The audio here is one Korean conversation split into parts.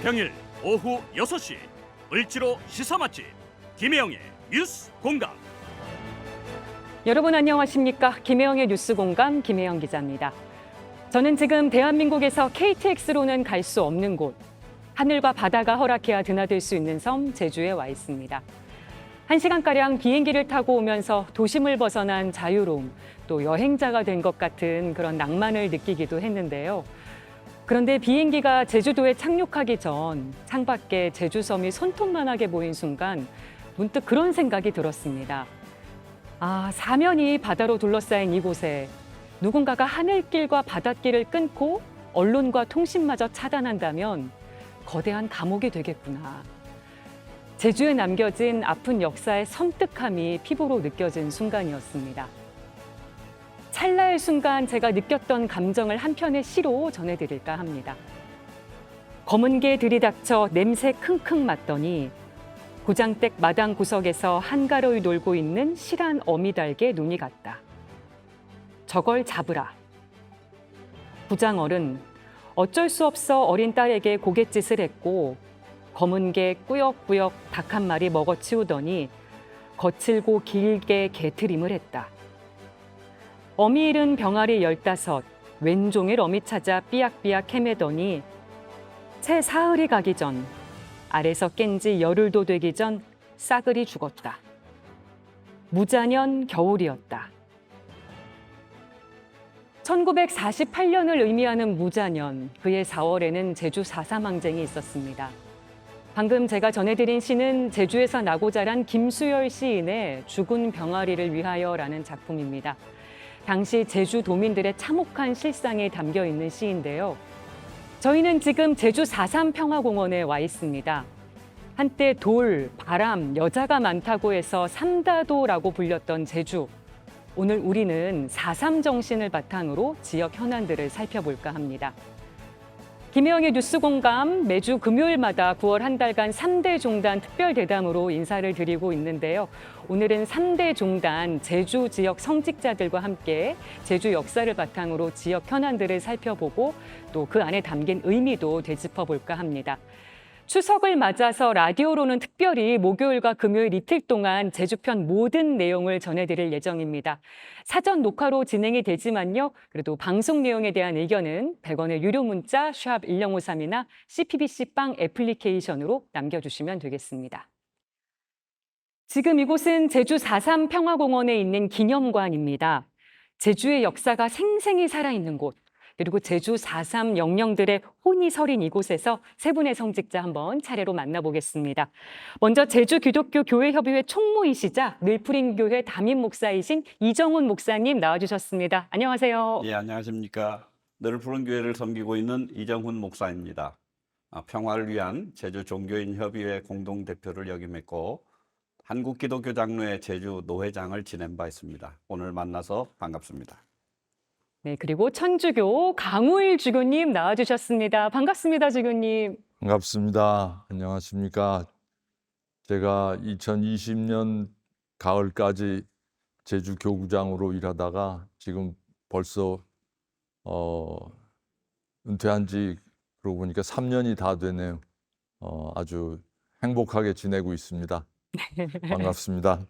평일 오후 6시 을지로 시사 맛집 김혜영의 뉴스 공감. 여러분 안녕하십니까? 김혜영의 뉴스 공감 김혜영 기자입니다. 저는 지금 대한민국에서 KTX로는 갈 수 없는 곳, 하늘과 바다가 허락해야 드나들 수 있는 섬 제주에 와 있습니다. 1시간가량 비행기를 타고 오면서 도심을 벗어난 자유로움, 또 여행자가 된 것 같은 그런 낭만을 느끼기도 했는데요. 그런데 비행기가 제주도에 착륙하기 전 창밖에 제주섬이 손톱만하게 보인 순간 문득 그런 생각이 들었습니다. 사면이 바다로 둘러싸인 이곳에 누군가가 하늘길과 바닷길을 끊고 언론과 통신마저 차단한다면 거대한 감옥이 되겠구나. 제주에 남겨진 아픈 역사의 섬뜩함이 피부로 느껴진 순간이었습니다. 찰나의 순간 제가 느꼈던 감정을 한 편의 시로 전해드릴까 합니다. 검은 개 들이닥쳐 냄새 킁킁 맡더니 고장댁 마당 구석에서 한가로이 놀고 있는 실한 어미닭에 눈이 갔다. 저걸 잡으라. 부장어른 어쩔 수 없어 어린 딸에게 고갯짓을 했고 검은 개 꾸역꾸역 닭 한 마리 먹어치우더니 거칠고 길게 개트림을 했다. 어미 잃은 병아리 15, 왼종일 어미 찾아 삐약삐약 헤매더니 채 사흘이 가기 전 알에서 깬 지 열흘도 되기 전 싸그리 죽었다. 무자년 겨울이었다. 1948년을 의미하는 무자년, 그해 4월에는 제주 4.3 항쟁이 있었습니다. 방금 제가 전해드린 시는 제주에서 나고 자란 김수열 시인의 죽은 병아리를 위하여라는 작품입니다. 당시 제주 도민들의 참혹한 실상이 담겨 있는 시인데요. 저희는 지금 제주 4.3 평화공원에 와 있습니다. 한때 돌, 바람, 여자가 많다고 해서 삼다도라고 불렸던 제주. 오늘 우리는 4.3 정신을 바탕으로 지역 현안들을 살펴볼까 합니다. 김혜영의 뉴스 공감 매주 금요일마다 9월 한 달간 3대 종단 특별 대담으로 인사를 드리고 있는데요. 오늘은 3대 종단 제주 지역 성직자들과 함께 제주 역사를 바탕으로 지역 현안들을 살펴보고 또 그 안에 담긴 의미도 되짚어볼까 합니다. 추석을 맞아서 라디오로는 특별히 목요일과 금요일 이틀 동안 제주편 모든 내용을 전해드릴 예정입니다. 사전 녹화로 진행이 되지만요. 그래도 방송 내용에 대한 의견은 100원의 유료 문자 샵 1053이나 CPBC 빵 애플리케이션으로 남겨주시면 되겠습니다. 지금 이곳은 제주 4.3 평화공원에 있는 기념관입니다. 제주의 역사가 생생히 살아있는 곳. 그리고 제주 4.3 영령들의 혼이 서린 이곳에서 세 분의 성직자 한번 차례로 만나보겠습니다. 먼저 제주기독교교회협의회 총무이시자 늘푸린교회 담임 목사이신 이정훈 목사님 나와주셨습니다. 안녕하세요. 예, 안녕하십니까. 늘푸른교회를 섬기고 있는 이정훈 목사입니다. 평화를 위한 제주 종교인협의회 공동대표를 역임했고 한국기독교장로회 제주 노회장을 지낸 바 있습니다. 오늘 만나서 반갑습니다. 네, 그리고 천주교 강우일 주교님 나와주셨습니다. 반갑습니다, 주교님. 반갑습니다. 안녕하십니까. 제가 2020년 가을까지 제주 교구장으로 일하다가 지금 벌써 은퇴한 지 그러고 보니까 3년이 다 되네요. 아주 행복하게 지내고 있습니다. 반갑습니다.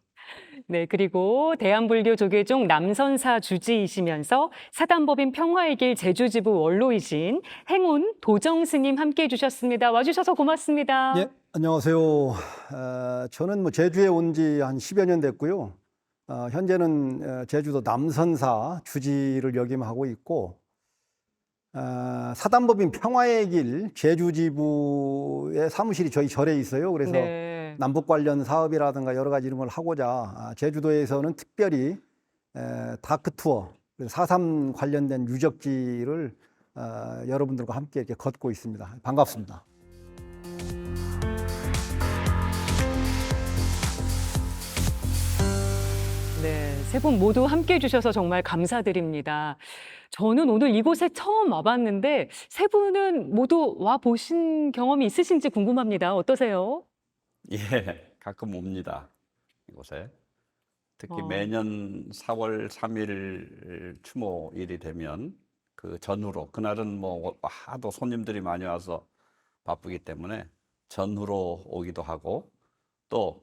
네, 그리고 대한불교 조계종 남선사 주지이시면서 사단법인 평화의 길 제주지부 원로이신 행운 도정 스님 함께해 주셨습니다. 와주셔서 고맙습니다. 예, 안녕하세요. 저는 제주에 온 지 한 10여 년 됐고요. 현재는 제주도 남선사 주지를 역임하고 있고 사단법인 평화의 길 제주지부의 사무실이 저희 절에 있어요. 그래서 네. 남북 관련 사업이라든가 여러 가지 이런 걸 하고자 제주도에서는 특별히 다크 투어, 4.3 관련된 유적지를 여러분들과 함께 이렇게 걷고 있습니다. 반갑습니다. 네, 세 분 모두 함께해 주셔서 정말 감사드립니다. 저는 오늘 이곳에 처음 와봤는데 세 분은 모두 와 보신 경험이 있으신지 궁금합니다. 어떠세요? 예, 가끔 옵니다. 이곳에. 특히 매년 4월 3일 추모일이 되면 그 전후로 그날은 뭐 하도 손님들이 많이 와서 바쁘기 때문에 전후로 오기도 하고 또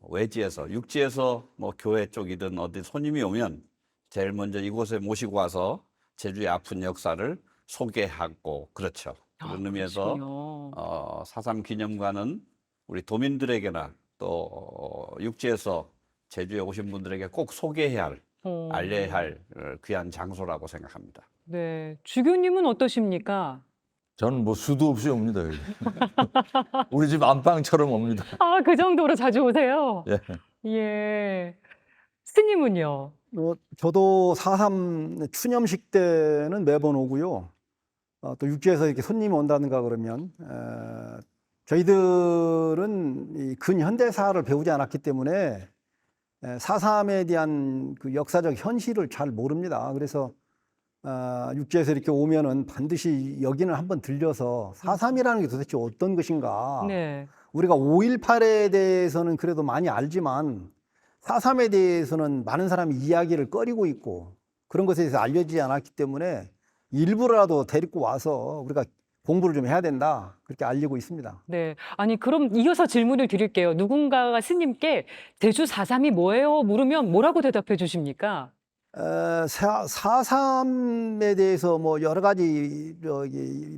외지에서 육지에서 뭐 교회 쪽이든 어디 손님이 오면 제일 먼저 이곳에 모시고 와서 제주의 아픈 역사를 소개하고 그렇죠. 그런 의미에서 그러시군요. 4.3 기념관은 우리 도민들에게나 또 육지에서 제주에 오신 분들에게 꼭 소개해야 할, 알려야 할 귀한 장소라고 생각합니다. 네, 주교님은 어떠십니까? 저는 뭐 수도 없이 옵니다. 여기. 우리 집 안방처럼 옵니다. 아, 그 정도로 자주 오세요? 예. 예. 스님은요? 저도 4.3 추념식 때는 매번 오고요. 또 육지에서 이렇게 손님이 온다든가 그러면 저희들은 이 근현대사를 배우지 않았기 때문에 4.3에 대한 그 역사적 현실을 잘 모릅니다. 그래서 육지에서 이렇게 오면은 반드시 여기는 한번 들려서 4.3이라는 게 도대체 어떤 것인가. 네. 우리가 5.18에 대해서는 그래도 많이 알지만 4.3에 대해서는 많은 사람이 이야기를 꺼리고 있고 그런 것에 대해서 알려지지 않았기 때문에 일부라도 데리고 와서 우리가 공부를 좀 해야 된다. 그렇게 알리고 있습니다. 네. 아니, 그럼 이어서 질문을 드릴게요. 누군가가 스님께 제주 4.3이 뭐예요? 물으면 뭐라고 대답해 주십니까? 4.3에 대해서 뭐 여러 가지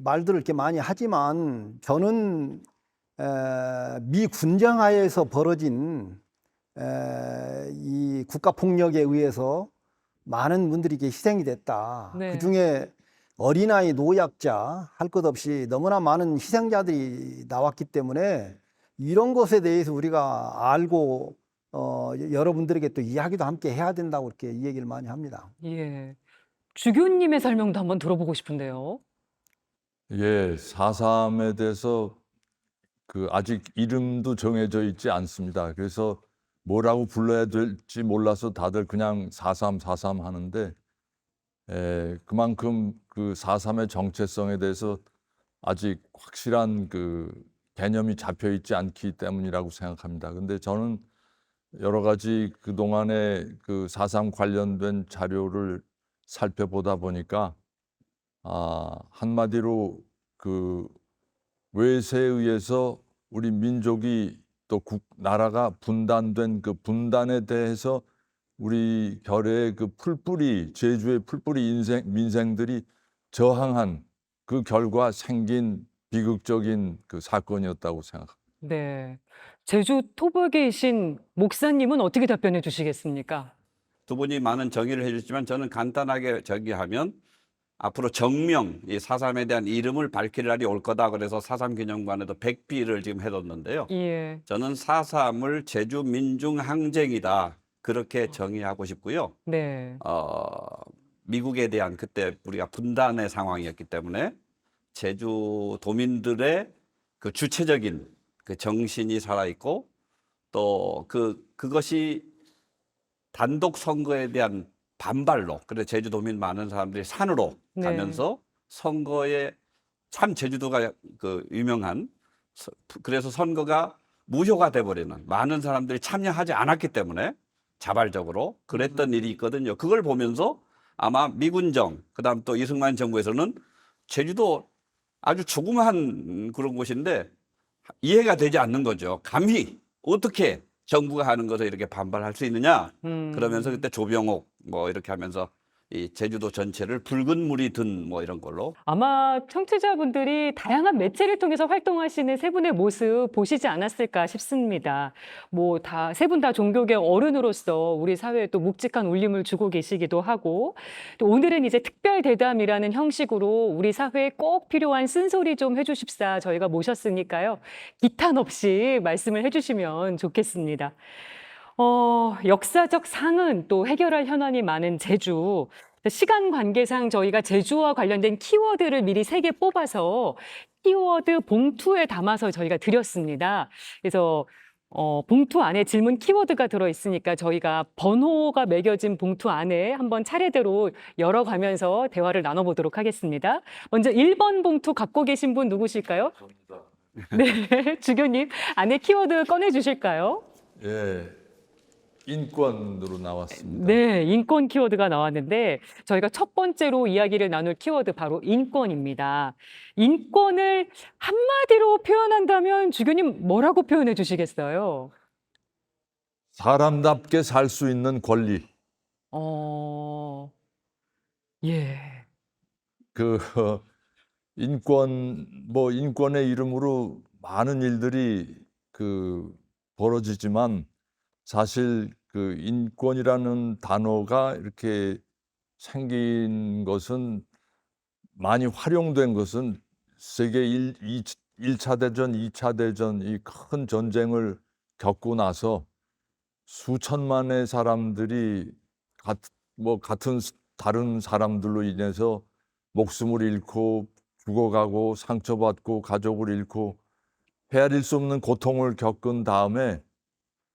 말들을 이렇게 많이 하지만 저는 미 군정하에서 벌어진 이 국가 폭력에 의해서 많은 분들이 이렇게 희생이 됐다. 네. 그중에 어린아이, 노약자 할 것 없이 너무나 많은 희생자들이 나왔기 때문에 이런 것에 대해서 우리가 알고 여러분들에게 또 이야기도 함께 해야 된다고 이렇게 이 얘기를 많이 합니다. 예. 주교님의 설명도 한번 들어보고 싶은데요. 예, 4.3에 대해서 그 아직 이름도 정해져 있지 않습니다. 그래서 뭐라고 불러야 될지 몰라서 다들 그냥 4.3 하는데 그만큼 그 4.3의 정체성에 대해서 아직 확실한 그 개념이 잡혀 있지 않기 때문이라고 생각합니다. 근데 저는 여러 가지 그동안에 그 4.3 관련된 자료를 살펴보다 보니까 한마디로 그 외세에 의해서 우리 민족이 또 나라가 분단된 그 분단에 대해서 우리 결의 그 풀뿌리, 제주의 풀뿌리 민생들이 저항한 그 결과 생긴 비극적인 그 사건이었다고 생각합니다. 네. 제주 토박에 계신 목사님은 어떻게 답변해 주시겠습니까? 두 분이 많은 정의를 해주시지만 저는 간단하게 정의하면 앞으로 정명, 이 4.3에 대한 이름을 밝힐 날이 올 거다. 그래서 4.3 기념관에도 백비를 지금 해뒀는데요. 예. 저는 4.3을 제주 민중항쟁이다. 그렇게 정의하고 싶고요. 네. 미국에 대한 그때 우리가 분단의 상황이었기 때문에 제주 도민들의 그 주체적인 그 정신이 살아있고 또 그것이 단독 선거에 대한 반발로 그래서 제주도민 많은 사람들이 산으로 네. 가면서 선거에 참 제주도가 그 유명한 그래서 선거가 무효가 돼버리는 많은 사람들이 참여하지 않았기 때문에 자발적으로 그랬던 일이 있거든요. 그걸 보면서 아마 미군정 그다음 또 이승만 정부에서는 제주도 아주 조그마한 그런 곳인데 이해가 되지 않는 거죠. 감히 어떻게 정부가 하는 것을 이렇게 반발할 수 있느냐. 그러면서 그때 조병옥 뭐 이렇게 하면서 이 제주도 전체를 붉은 물이 든 뭐 이런 걸로. 아마 청취자분들이 다양한 매체를 통해서 활동하시는 세 분의 모습 보시지 않았을까 싶습니다. 뭐 세 분 다 종교계 어른으로서 우리 사회에 또 묵직한 울림을 주고 계시기도 하고 또 오늘은 이제 특별 대담이라는 형식으로 우리 사회에 꼭 필요한 쓴소리 좀 해주십사 저희가 모셨으니까요. 기탄 없이 말씀을 해주시면 좋겠습니다. 역사적 상흔 또 해결할 현안이 많은 제주. 시간 관계상 저희가 제주와 관련된 키워드를 미리 3개 뽑아서 키워드 봉투에 담아서 저희가 드렸습니다. 그래서 봉투 안에 질문 키워드가 들어있으니까 저희가 번호가 매겨진 봉투 안에 한번 차례대로 열어가면서 대화를 나눠보도록 하겠습니다. 먼저 1번 봉투 갖고 계신 분 누구실까요? 네, 주교님 안에 키워드 꺼내주실까요? 예, 인권으로 나왔습니다. 네, 인권 키워드가 나왔는데 저희가 첫 번째로 이야기를 나눌 키워드 바로 인권입니다. 인권을 한마디로 표현한다면 주교님 뭐라고 표현해 주시겠어요? 사람답게 살 수 있는 권리. 어, 예. 그 인권의 이름으로 많은 일들이 벌어지지만 사실 그 인권이라는 단어가 이렇게 생긴 것은 많이 활용된 것은 세계 1차 대전, 2차 대전 이 큰 전쟁을 겪고 나서 수천만의 사람들이 같은 다른 사람들로 인해서 목숨을 잃고 죽어가고 상처받고 가족을 잃고 헤아릴 수 없는 고통을 겪은 다음에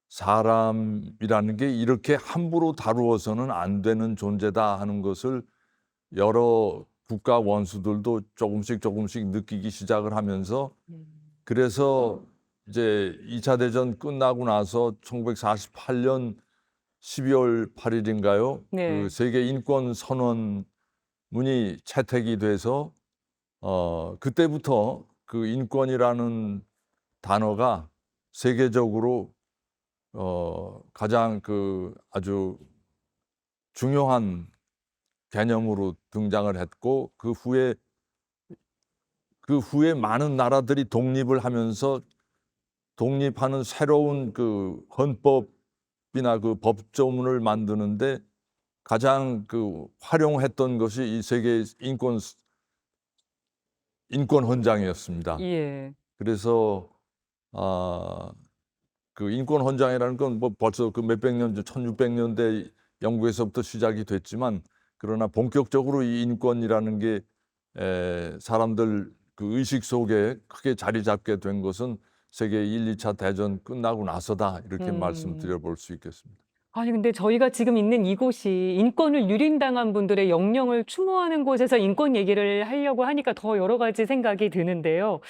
사람이라는 게 이렇게 함부로 다루어서는 안 되는 존재다 하는 것을 여러 국가 원수들도 조금씩 느끼기 시작을 하면서 그래서 이제 2차 대전 끝나고 나서 1948년 12월 8일인가요? 네. 그 세계 인권 선언문이 채택이 돼서 그때부터 그 인권이라는 단어가 세계적으로 가장 아주 중요한 개념으로 등장을 했고 그 후에 많은 나라들이 독립을 하면서 독립하는 새로운 그 헌법이나 그 법조문을 만드는데 가장 활용했던 것이 이 세계 인권 헌장이었습니다. 예. 그래서 그 인권 헌장이라는 건 뭐 벌써 그 몇백 년 전 1600년대 영국에서부터 시작이 됐지만 그러나 본격적으로 이 인권이라는 게 사람들 그 의식 속에 크게 자리 잡게 된 것은 세계 1, 2차 대전 끝나고 나서다 이렇게 말씀드려 볼 수 있겠습니다. 아니, 근데 저희가 지금 있는 이곳이 인권을 유린당한 분들의 영령을 추모하는 곳에서 인권 얘기를 하려고 하니까 더 여러 가지 생각이 드는데요.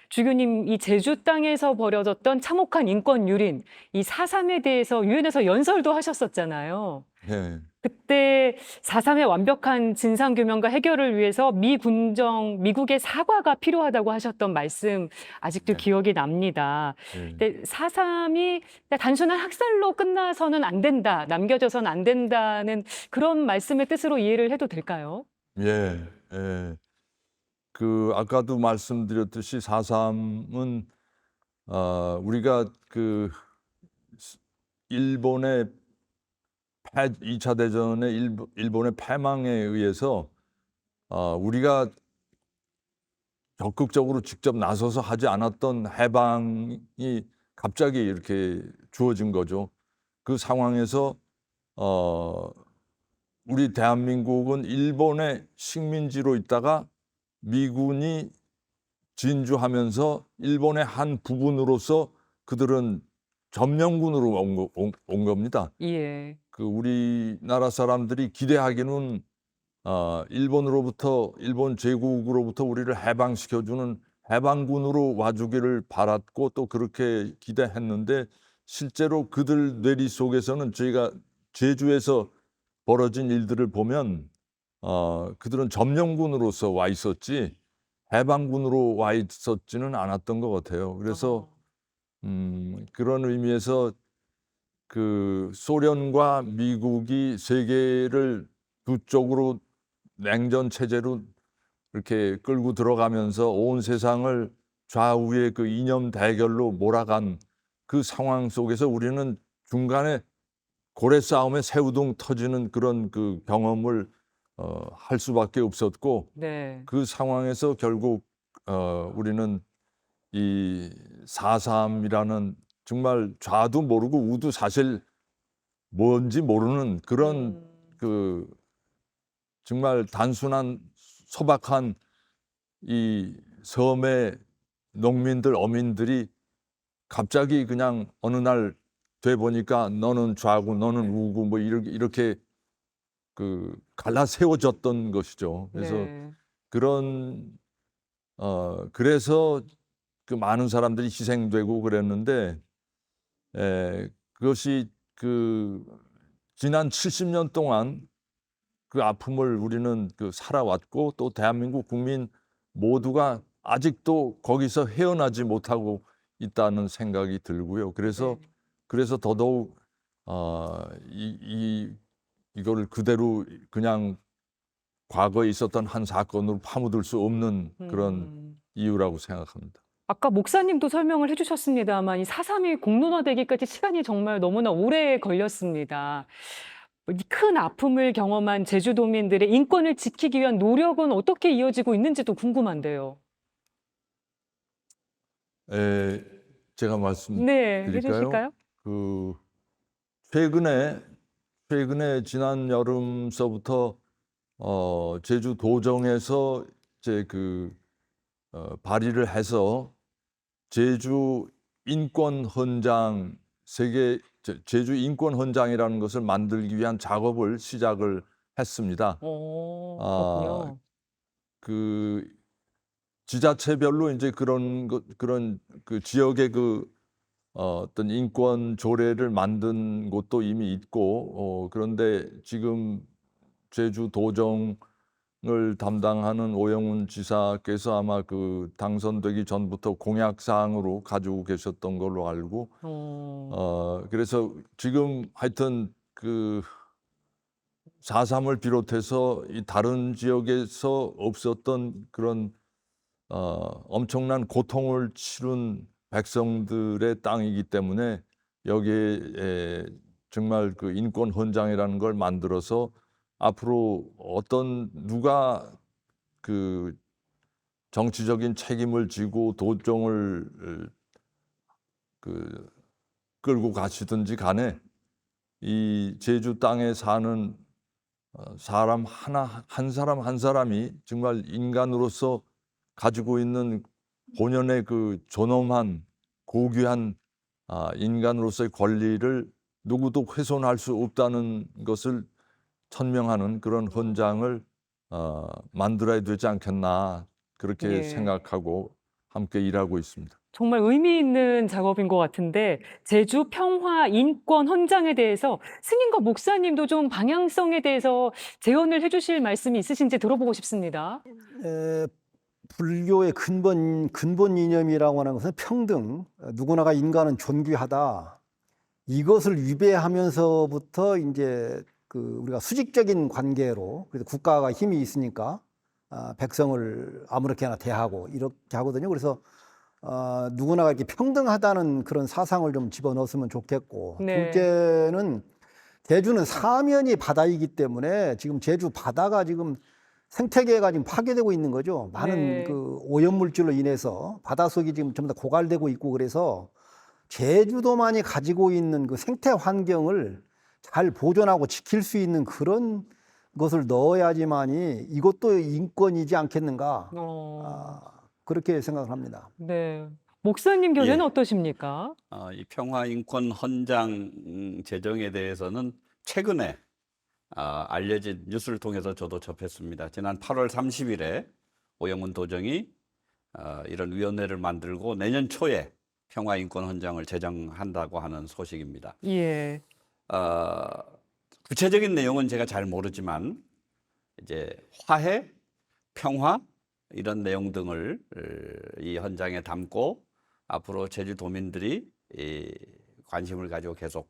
주교님, 이 제주 땅에서 벌어졌던 참혹한 인권 유린, 이 4.3에 대해서 유엔에서 연설도 하셨었잖아요. 네. 그때 4.3의 완벽한 진상규명과 해결을 위해서 미국의 사과가 필요하다고 하셨던 말씀 아직도 네. 기억이 납니다. 네. 근데 4.3이 단순한 학살로 끝나서는 안 된다, 남겨져서는 안 된다는 그런 말씀의 뜻으로 이해를 해도 될까요? 예, 예. 아까도 말씀드렸듯이 4.3은 우리가 일본의 2차 대전의 일본의 패망에 의해서 우리가 적극적으로 직접 나서서 하지 않았던 해방이 갑자기 이렇게 주어진 거죠. 그 상황에서 우리 대한민국은 일본의 식민지로 있다가 미군이 진주하면서 일본의 한 부분으로서 그들은 점령군으로 온 겁니다. 예. 우리나라 사람들이 기대하기는 일본 제국으로부터 우리를 해방시켜주는 해방군으로 와주기를 바랐고 또 그렇게 기대했는데 실제로 그들 뇌리 속에서는 저희가 제주에서 벌어진 일들을 보면 그들은 점령군으로서 와 있었지 해방군으로 와 있었지는 않았던 것 같아요. 그래서 그런 의미에서 소련과 미국이 세계를 두 쪽으로 냉전 체제로 이렇게 끌고 들어가면서 온 세상을 좌우의 그 이념 대결로 몰아간 그 상황 속에서 우리는 중간에 고래 싸움에 새우등 터지는 그런 그 경험을 할 수밖에 없었고 네. 그 상황에서 결국 우리는 이 4.3이라는 정말 좌도 모르고 우도 사실 뭔지 모르는 그런 정말 단순한 소박한 이 섬의 농민들, 어민들이 갑자기 그냥 어느 날 돼 보니까 너는 좌고 너는 우고 뭐 이렇게 갈라 세워졌던 것이죠. 그래서 네. 그래서 많은 사람들이 희생되고 그랬는데 그것이 그 지난 70년 동안 그 아픔을 우리는 그 살아왔고 또 대한민국 국민 모두가 아직도 거기서 헤어나지 못하고 있다는 생각이 들고요. 그래서 더더욱 이거를 그대로 그냥 과거에 있었던 한 사건으로 파묻을 수 없는 그런 이유라고 생각합니다. 아까 목사님도 설명을 해주셨습니다만 이 4.3이 공론화되기까지 시간이 정말 너무나 오래 걸렸습니다. 이 큰 아픔을 경험한 제주도민들의 인권을 지키기 위한 노력은 어떻게 이어지고 있는지도 궁금한데요. 제가 네, 말씀드릴까요? 해주실까요? 그 최근에 지난 여름서부터 제주 도정에서 이제 발의를 해서 제주 인권 헌장 제주 인권 헌장이라는 것을 만들기 위한 작업을 시작을 했습니다. 그렇군요. 그 지자체별로 이제 그런 그 지역의 어떤 인권 조례를 만든 곳도 이미 있고 그런데 지금 제주 도정을 담당하는 오영훈 지사께서 아마 그 당선되기 전부터 공약 사항으로 가지고 계셨던 걸로 알고 그래서 지금 하여튼 그 4.3을 비롯해서 이 다른 지역에서 없었던 그런 엄청난 고통을 치른 백성들의 땅이기 때문에 여기에 정말 그 인권 헌장이라는 걸 만들어서 앞으로 누가 그 정치적인 책임을 지고 도정을 끌고 가시든지 간에 이 제주 땅에 사는 사람 한 사람이 정말 인간으로서 가지고 있는 본연의 그 존엄한 고귀한 인간으로서의 권리를 누구도 훼손할 수 없다는 것을 천명하는 그런 헌장을 만들어야 되지 않겠나 그렇게 생각하고 함께 일하고 있습니다. 정말 의미 있는 작업인 것 같은데 제주 평화 인권 헌장에 대해서 스님과 목사님도 좀 방향성에 대해서 제언을 해주실 말씀이 있으신지 들어보고 싶습니다. 불교의 근본 이념이라고 하는 것은 평등, 누구나가 인간은 존귀하다. 이것을 위배하면서부터 이제 우리가 수직적인 관계로, 그래서 국가가 힘이 있으니까 백성을 아무렇게나 대하고 이렇게 하거든요. 그래서 누구나가 이렇게 평등하다는 그런 사상을 좀 집어넣었으면 좋겠고, 둘째는 제주는 사면이 바다이기 때문에 지금 제주 바다가 지금 생태계가 지금 파괴되고 있는 거죠. 많은 그 오염물질로 인해서 바닷속이 지금 전부 다 고갈되고 있고, 그래서 제주도만이 가지고 있는 그 생태 환경을 잘 보존하고 지킬 수 있는 그런 것을 넣어야지만이 이것도 인권이지 않겠는가, 그렇게 생각을 합니다. 네. 목사님 견해는 어떠십니까? 이 평화인권 헌장 제정에 대해서는 최근에 알려진 뉴스를 통해서 저도 접했습니다. 지난 8월 30일에 오영훈 도정이 이런 위원회를 만들고 내년 초에 평화인권 헌장을 제정한다고 하는 소식입니다. 예. 구체적인 내용은 제가 잘 모르지만 이제 화해, 평화 이런 내용 등을 이 헌장에 담고 앞으로 제주도민들이 관심을 가지고 계속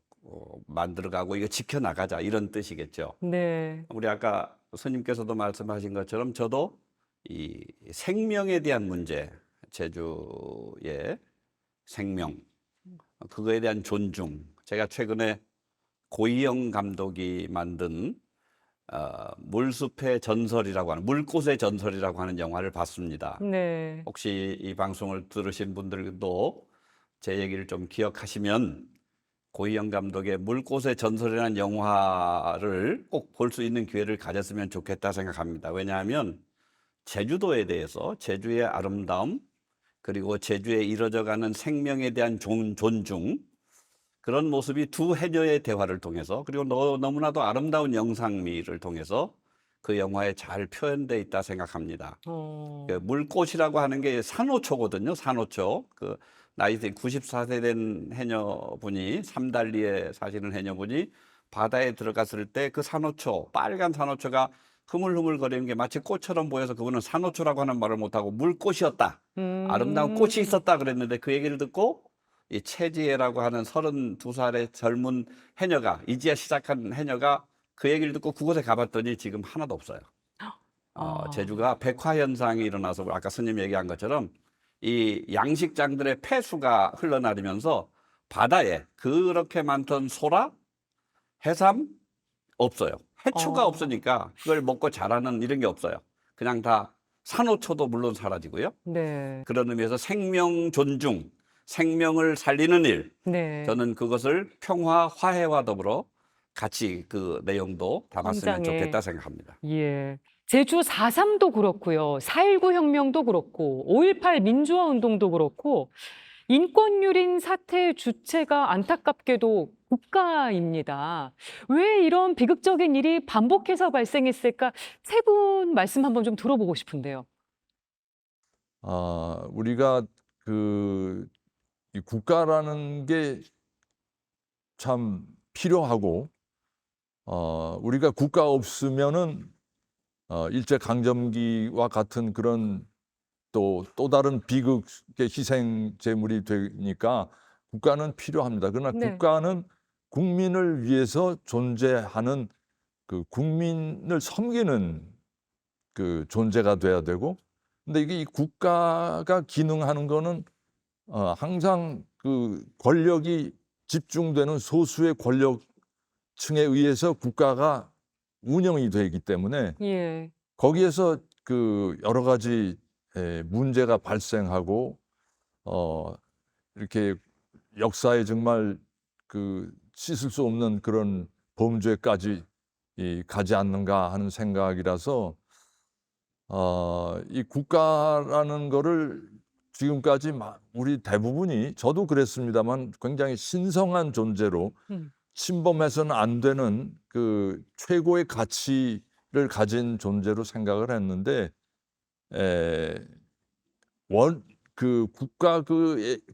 만들어가고 이거 지켜나가자 이런 뜻이겠죠. 네. 우리 아까 스님께서도 말씀하신 것처럼 저도 이 생명에 대한 문제, 제주의 생명, 그거에 대한 존중, 제가 최근에 고이영 감독이 만든 물숲의 전설이라고 하는, 물꽃의 전설이라고 하는 영화를 봤습니다. 네. 혹시 이 방송을 들으신 분들도 제 얘기를 좀 기억하시면 고이영 감독의 물꽃의 전설이라는 영화를 꼭 볼 수 있는 기회를 가졌으면 좋겠다 생각합니다. 왜냐하면 제주도에 대해서, 제주의 아름다움, 그리고 제주에 이루어져가는 생명에 대한 존중, 그런 모습이 두 해녀의 대화를 통해서, 그리고 너무나도 아름다운 영상미를 통해서 그 영화에 잘 표현되어 있다 생각합니다. 그 물꽃이라고 하는 게 산호초거든요. 산호초. 그 나이 94세 된 해녀분이 삼달리에 사시는 해녀분이 바다에 들어갔을 때 그 산호초, 빨간 산호초가 흐물흐물거리는 게 마치 꽃처럼 보여서 그분은 산호초라고 하는 말을 못하고 물꽃이었다. 아름다운 꽃이 있었다 그랬는데 그 얘기를 듣고 이 최지혜라고 하는 32살의 젊은 해녀가 이제야 시작한 해녀가 그 얘기를 듣고 그곳에 가봤더니 지금 하나도 없어요. 제주가 백화 현상이 일어나서 아까 스님 얘기한 것처럼 이 양식장들의 폐수가 흘러나르면서 바다에 그렇게 많던 소라, 해삼 없어요. 해초가 없으니까 그걸 먹고 자라는 이런 게 없어요. 그냥 다 산호초도 물론 사라지고요. 네. 그런 의미에서 생명 존중, 생명을 살리는 일, 네. 저는 그것을 평화, 화해와 더불어 같이 그 내용도 담았으면 성장에. 좋겠다 생각합니다. 예. 제주 4.3도 그렇고요. 4.19 혁명도 그렇고 5.18 민주화 운동도 그렇고 인권유린 사태의 주체가 안타깝게도 국가입니다. 왜 이런 비극적인 일이 반복해서 발생했을까? 세 분 말씀 한번 좀 들어보고 싶은데요. 우리가 이 국가라는 게 참 필요하고, 우리가 국가 없으면은 일제 강점기와 같은 그런 또 다른 비극의 희생 제물이 되니까 국가는 필요합니다. 그러나 네. 국가는 국민을 위해서 존재하는 그 국민을 섬기는 그 존재가 돼야 되고, 근데 이게 이 국가가 기능하는 거는 항상 그 권력이 집중되는 소수의 권력층에 의해서 국가가 운영이 되기 때문에 예. 거기에서 그 여러 가지 문제가 발생하고 이렇게 역사에 정말 그 씻을 수 없는 그런 범죄까지 가지 않는가 하는 생각이라서 이 국가라는 거를 지금까지 우리 대부분이, 저도 그랬습니다만, 굉장히 신성한 존재로 침범해서는 안 되는 그 최고의 가치를 가진 존재로 생각을 했는데,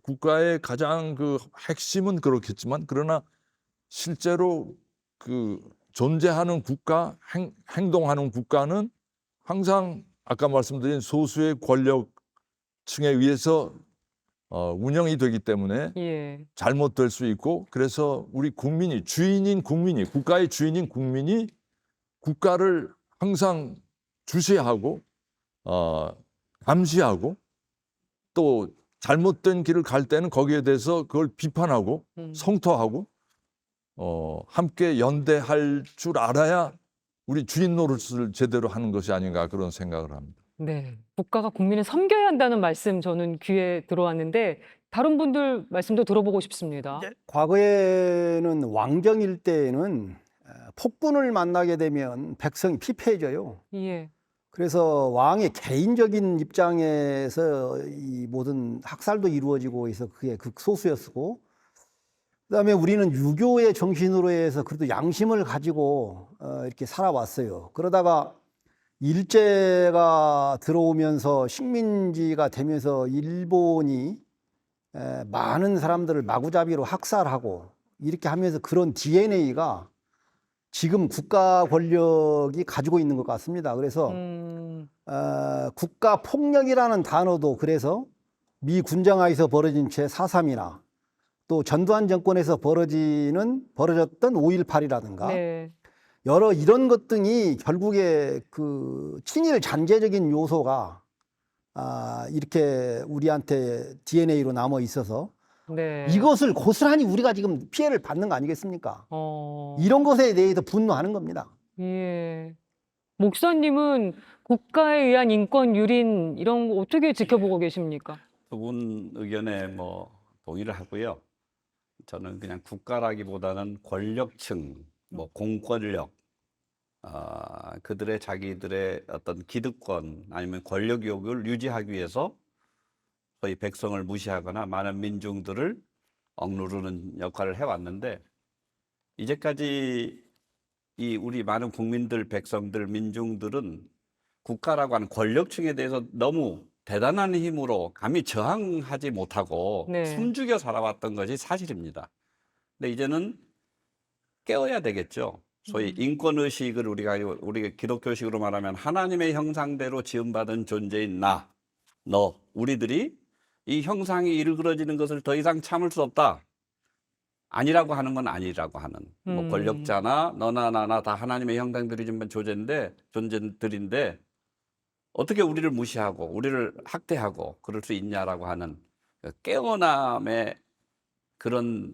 국가의 가장 그 핵심은 그렇겠지만, 그러나 실제로 그 존재하는 국가, 행동하는 국가는 항상 아까 말씀드린 소수의 권력층에 의해서 운영이 되기 때문에 예. 잘못될 수 있고, 그래서 우리 국민이, 국가의 주인인 국민이 국가를 항상 주시하고 감시하고, 또 잘못된 길을 갈 때는 거기에 대해서 그걸 비판하고 성토하고 함께 연대할 줄 알아야 우리 주인 노릇을 제대로 하는 것이 아닌가, 그런 생각을 합니다. 네. 국가가 국민을 섬겨야 한다는 말씀 저는 귀에 들어왔는데 다른 분들 말씀도 들어보고 싶습니다. 과거에는 왕정일 때에는 폭군을 만나게 되면 백성이 피폐해져요. 예. 그래서 왕의 개인적인 입장에서 이 모든 학살도 이루어지고 해서 그게 극소수였고, 그다음에 우리는 유교의 정신으로 해서 그래도 양심을 가지고 이렇게 살아왔어요. 그러다가 일제가 들어오면서 식민지가 되면서 일본이 많은 사람들을 마구잡이로 학살하고 이렇게 하면서 그런 DNA가 지금 국가 권력이 가지고 있는 것 같습니다. 그래서 국가 폭력이라는 단어도 그래서 미 군정하에서 벌어진 제4.3이나 또 전두환 정권에서 벌어졌던 5.18이라든가 네. 여러 이런 것 등이 결국에 그 친일 잔재적인 요소가 이렇게 우리한테 DNA로 남아 있어서 네. 이것을 고스란히 우리가 지금 피해를 받는 거 아니겠습니까? 이런 것에 대해서 분노하는 겁니다. 예. 목사님은 국가에 의한 인권 유린 이런 거 어떻게 지켜보고 계십니까? 두 분 의견에 뭐 동의를 하고요. 저는 그냥 국가라기보다는 권력층, 뭐 공권력, 그들의 자기들의 어떤 기득권 아니면 권력욕을 유지하기 위해서 소위 백성을 무시하거나 많은 민중들을 억누르는 역할을 해왔는데, 이제까지 이 우리 많은 국민들, 백성들, 민중들은 국가라고 하는 권력층에 대해서 너무 대단한 힘으로 감히 저항하지 못하고 네. 숨죽여 살아왔던 것이 사실입니다. 근데 이제는 깨어야 되겠죠. 소위 인권의식을 우리가 기독교식으로 말하면 하나님의 형상대로 지음받은 존재인 너, 우리들이 이 형상이 일그러지는 것을 더 이상 참을 수 없다. 아니라고 하는 건 아니라고 하는. 뭐 권력자나 너나 나나 다 하나님의 형상들이 좀 존재들인데 어떻게 우리를 무시하고 우리를 학대하고 그럴 수 있냐라고 하는 깨어남의 그런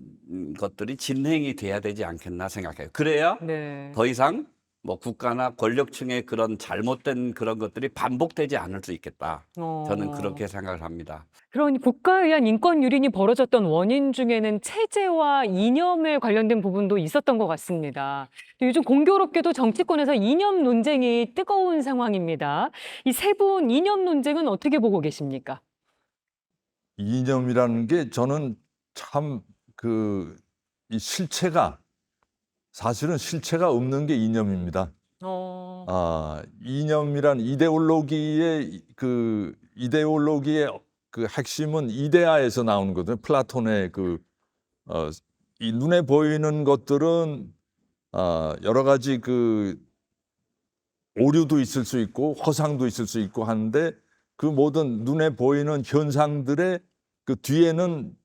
것들이 진행이 돼야 되지 않겠나 생각해요. 그래야 네. 더 이상 뭐 국가나 권력층의 그런 잘못된 그런 것들이 반복되지 않을 수 있겠다. 저는 그렇게 생각을 합니다. 그런 국가에 의한 인권 유린이 벌어졌던 원인 중에는 체제와 이념에 관련된 부분도 있었던 것 같습니다. 요즘 공교롭게도 정치권에서 이념 논쟁이 뜨거운 상황입니다. 이 세 분 이념 논쟁은 어떻게 보고 계십니까? 이념이라는 게 저는 참 이 실체가 사실은 실체가 없는 게 이념입니다. 이념이란 이데올로기의 그 핵심은 이데아에서 나오는 거거든요. 플라톤의 이 눈에 보이는 것들은 여러 가지 오류도 있을 수 있고 허상도 있을 수 있고 하는데 그 모든 눈에 보이는 현상들의 그 뒤에는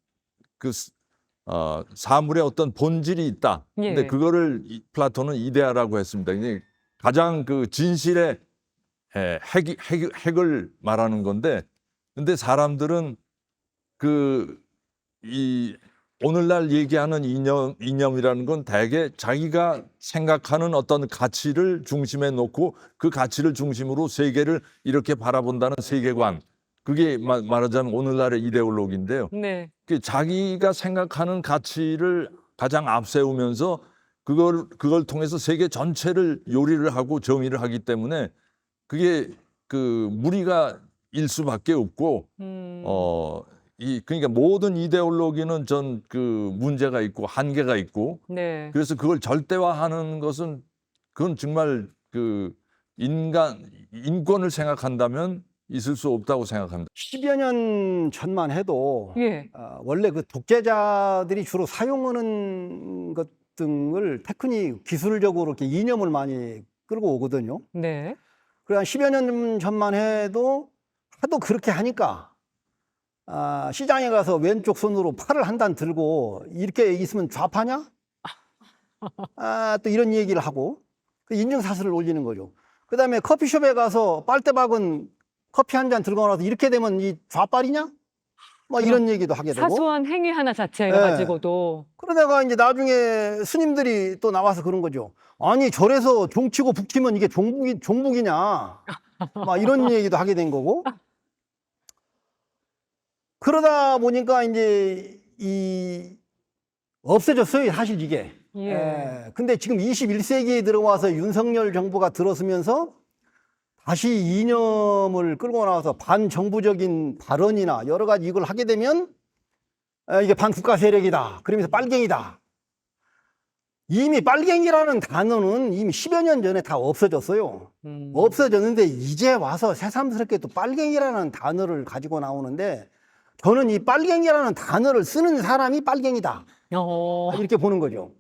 사물의 어떤 본질이 있다. 근데 예. 그거를 플라톤은 이데아라고 했습니다. 이게 가장 진실의 핵을 말하는 건데, 근데 사람들은 이 오늘날 얘기하는 이념이라는 건 대개 자기가 생각하는 어떤 가치를 중심에 놓고 그 가치를 중심으로 세계를 이렇게 바라본다는 세계관. 그게 말하자면 오늘날의 이데올로기인데요. 네. 자기가 생각하는 가치를 가장 앞세우면서 그걸 통해서 세계 전체를 요리를 하고 정의를 하기 때문에 그게 무리가 일 수밖에 없고 그러니까 모든 이데올로기는 문제가 있고 한계가 있고 네. 그래서 그걸 절대화하는 것은 그건 정말 인권을 생각한다면 있을 수 없다고 생각합니다. 10여 년 전만 해도 예. 원래 그 독재자들이 주로 사용하는 것 등을 테크닉 기술적으로 이렇게 이념을 많이 끌고 오거든요. 네. 그래 한 10여 년 전만 해도 하도 그렇게 하니까 시장에 가서 왼쪽 손으로 팔을 한 단 들고 이렇게 있으면 좌파냐? 또 이런 얘기를 하고 그 인증사슬을 올리는 거죠. 그 다음에 커피숍에 가서 빨대박은 커피 한 잔 들고 나서 이렇게 되면 이 좌빨이냐? 뭐 이런 얘기도 하게 되고. 사소한 행위 하나 자체 네. 가지고도. 그러다가 이제 나중에 스님들이 또 나와서 그런 거죠. 아니 절에서 종치고 북치면 이게 종북이냐? 막 이런 얘기도 하게 된 거고. 그러다 보니까 이제 없어졌어요, 사실 이게. 예. 근데 지금 21세기에 들어와서 윤석열 정부가 들어서면서 다시 이념을 끌고 나와서 반정부적인 발언이나 여러 가지 이걸 하게 되면 이게 반국가 세력이다. 그러면서 빨갱이다. 이미 빨갱이라는 단어는 이미 10여 년 전에 다 없어졌어요. 없어졌는데 이제 와서 새삼스럽게 또 빨갱이라는 단어를 가지고 나오는데 저는 이 빨갱이라는 단어를 쓰는 사람이 빨갱이다. 이렇게 보는 거죠.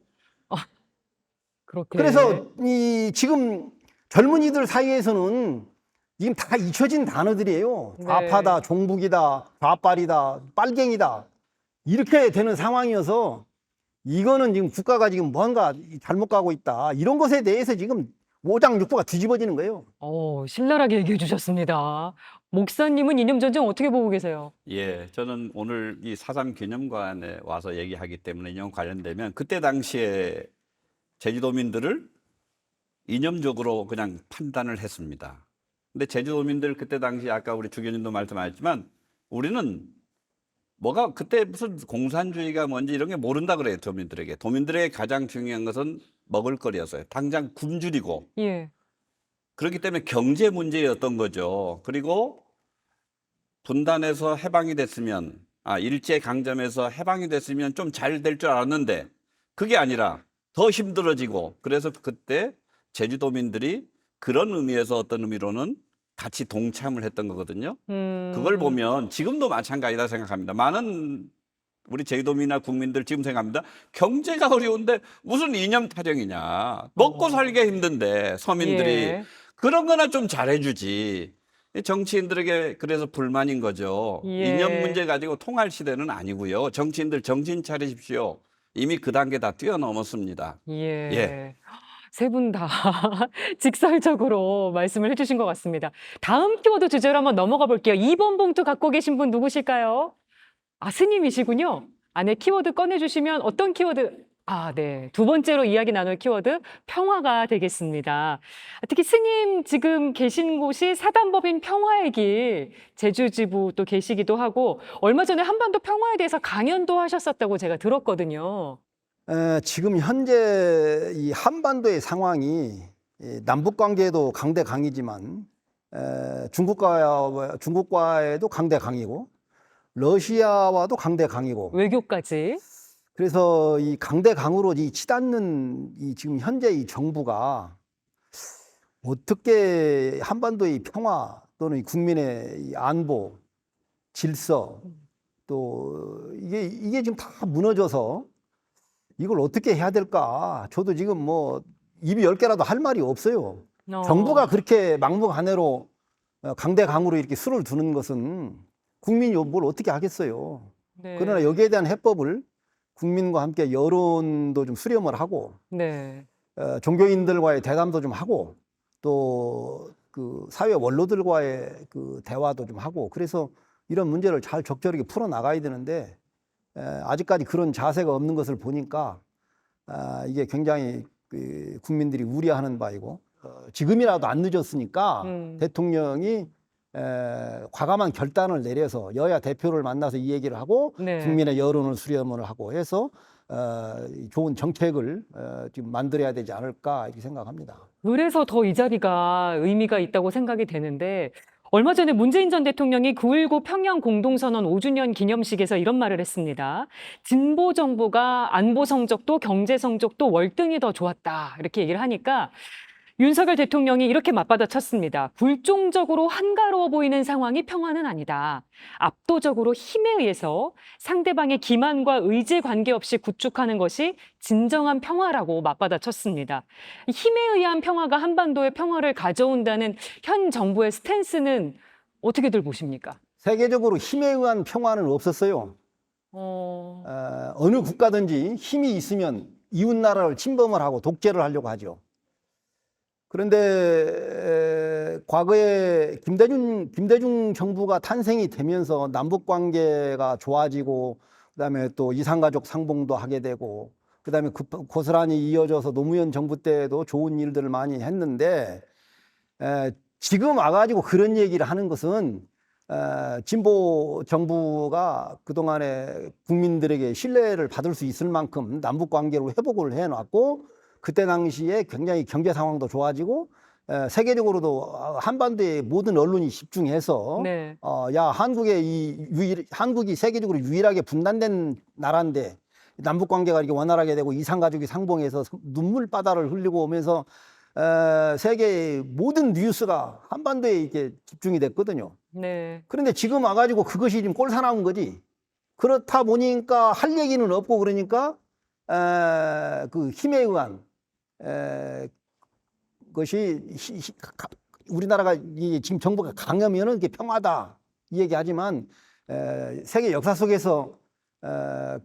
그렇게. 그래서 지금 젊은이들 사이에서는 지금 다 잊혀진 단어들이에요. 네. 좌파다, 종북이다, 좌빨이다, 빨갱이다. 이렇게 되는 상황이어서 이거는 지금 국가가 지금 뭔가 잘못 가고 있다. 이런 것에 대해서 지금 오장육부가 뒤집어지는 거예요. 신랄하게 얘기해 주셨습니다. 목사님은 이념 전쟁 어떻게 보고 계세요? 예, 저는 오늘 이 4.3 기념관에 와서 얘기하기 때문에 이념 관련되면 그때 당시에 제주도민들을 이념적으로 그냥 판단을 했습니다. 근데 제주도민들 그때 당시 아까 우리 주교님도 말씀하셨지만 우리는 뭐가 그때 무슨 공산주의가 뭔지 이런 게 모른다 그래요, 도민들에게. 도민들에게 가장 중요한 것은 먹을거리였어요. 당장 굶주리고. 예. 그렇기 때문에 경제 문제였던 거죠. 그리고 분단에서 해방이 됐으면, 일제강점에서 해방이 됐으면 좀 잘 될 줄 알았는데 그게 아니라 더 힘들어지고 그래서 그때 제주도민들이 그런 의미에서 어떤 의미로는 같이 동참을 했던 거거든요. 음. 그걸 보면 지금도 마찬가지다 생각합니다. 많은 우리 제주도민이나 국민들 지금 생각합니다. 경제가 어려운데 무슨 이념 타령이냐. 먹고 살기가 힘든데 서민들이 예. 그런 거나 좀 잘해주지. 정치인들에게 그래서 불만인 거죠. 예. 이념 문제 가지고 통할 시대는 아니고요. 정치인들 정신 차리십시오. 이미 그 단계 다 뛰어넘었습니다. 예. 예. 세 분 다 직설적으로 말씀을 해주신 것 같습니다. 다음 키워드 주제로 한번 넘어가 볼게요. 2번 봉투 갖고 계신 분 누구실까요? 아, 스님이시군요. 안에 키워드 꺼내주시면 어떤 키워드? 아, 네. 두 번째로 이야기 나눌 키워드, 평화가 되겠습니다. 특히 스님 지금 계신 곳이 사단법인 평화의 길, 제주지부 또 계시기도 하고, 얼마 전에 한반도 평화에 대해서 강연도 하셨었다고 제가 들었거든요. 지금 현재 이 한반도의 상황이 남북 관계도 강대강이지만 중국과에도 강대강이고 러시아와도 강대강이고 외교까지. 그래서 이 강대강으로 이 치닫는 이 지금 현재 이 정부가 어떻게 한반도의 평화 또는 이 국민의 이 안보, 질서 또 이게 지금 다 무너져서 이걸 어떻게 해야 될까? 저도 지금 뭐 입이 10개라도 할 말이 없어요. 정부가 그렇게 막무가내로 강대강으로 이렇게 수를 두는 것은 국민이 뭘 어떻게 하겠어요. 네. 그러나 여기에 대한 해법을 국민과 함께 여론도 좀 수렴을 하고 네. 종교인들과의 대담도 좀 하고 또 그 사회 원로들과의 그 대화도 좀 하고 그래서 이런 문제를 잘 적절하게 풀어 나가야 되는데 아직까지 그런 자세가 없는 것을 보니까 이게 굉장히 그 국민들이 우려하는 바이고 지금이라도 안 늦었으니까 대통령이 과감한 결단을 내려서 여야 대표를 만나서 이 얘기를 하고 네. 국민의 여론을 수렴을 하고 해서 좋은 정책을 지금 만들어야 되지 않을까 이렇게 생각합니다. 그래서 더 이 자리가 의미가 있다고 생각이 되는데 얼마 전에 문재인 전 대통령이 9.19 평양 공동선언 5주년 기념식에서 이런 말을 했습니다. 진보 정부가 안보 성적도 경제 성적도 월등히 더 좋았다. 이렇게 얘기를 하니까 윤석열 대통령이 이렇게 맞받아쳤습니다. 굴종적으로 한가로워 보이는 상황이 평화는 아니다. 압도적으로 힘에 의해서 상대방의 기만과 의지에 관계없이 구축하는 것이 진정한 평화라고 맞받아쳤습니다. 힘에 의한 평화가 한반도의 평화를 가져온다는 현 정부의 스탠스는 어떻게들 보십니까? 세계적으로 힘에 의한 평화는 없었어요. 어느 국가든지 힘이 있으면 이웃 나라를 침범을 하고 독재를 하려고 하죠. 그런데 과거에 김대중 정부가 탄생이 되면서 남북 관계가 좋아지고 그다음에 또 이산가족 상봉도 하게 되고 그다음에 고스란히 이어져서 노무현 정부 때도 좋은 일들을 많이 했는데 지금 와가지고 그런 얘기를 하는 것은 진보 정부가 그동안에 국민들에게 신뢰를 받을 수 있을 만큼 남북 관계로 회복을 해놨고 그때 당시에 굉장히 경제 상황도 좋아지고 세계적으로도 한반도의 모든 언론이 집중해서 네. 야 한국이 세계적으로 유일하게 분단된 나라인데 남북 관계가 이렇게 원활하게 되고 이산가족이 상봉해서 눈물바다를 흘리고 오면서 세계의 모든 뉴스가 한반도에 이렇게 집중이 됐거든요. 네. 그런데 지금 와가지고 그것이 지금 꼴사나온 거지. 그렇다 보니까 할 얘기는 없고 그러니까 그 힘에 의한 것이 우리나라가 지금 정부가 강하면은 이게 평화다 이 얘기하지만 세계 역사 속에서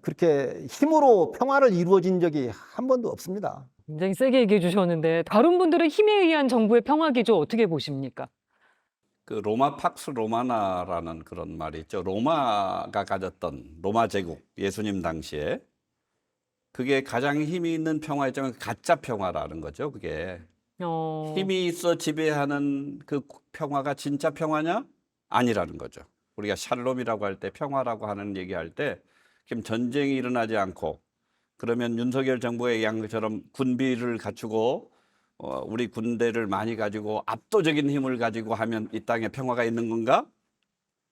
그렇게 힘으로 평화를 이루어진 적이 한 번도 없습니다. 굉장히 세게 얘기해 주셨는데 다른 분들은 힘에 의한 정부의 평화 기조 어떻게 보십니까? 그 로마 팍스 로마나라는 그런 말이 있죠. 로마가 가졌던 로마 제국 예수님 당시에 그게 가장 힘이 있는 평화였지만 가짜 평화라는 거죠. 그게 힘이 있어 지배하는 그 평화가 진짜 평화냐? 아니라는 거죠. 우리가 샬롬이라고 할 때 평화라고 하는 얘기할 때 지금 전쟁이 일어나지 않고 그러면 윤석열 정부가 얘기한 것처럼 군비를 갖추고 우리 군대를 많이 가지고 압도적인 힘을 가지고 하면 이 땅에 평화가 있는 건가?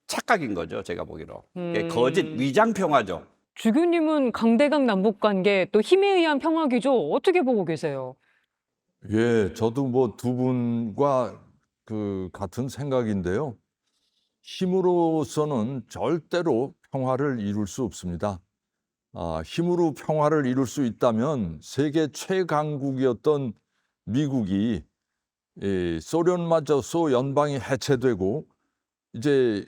착각인 거죠. 제가 보기로. 거짓 위장 평화죠. 주교님은 강대강 남북관계 또 힘에 의한 평화 기조 어떻게 보고 계세요? 예, 저도 뭐 두 분과 그 같은 생각인데요. 힘으로서는 절대로 평화를 이룰 수 없습니다. 힘으로 평화를 이룰 수 있다면 세계 최강국이었던 미국이 소련마저 소연방이 해체되고 이제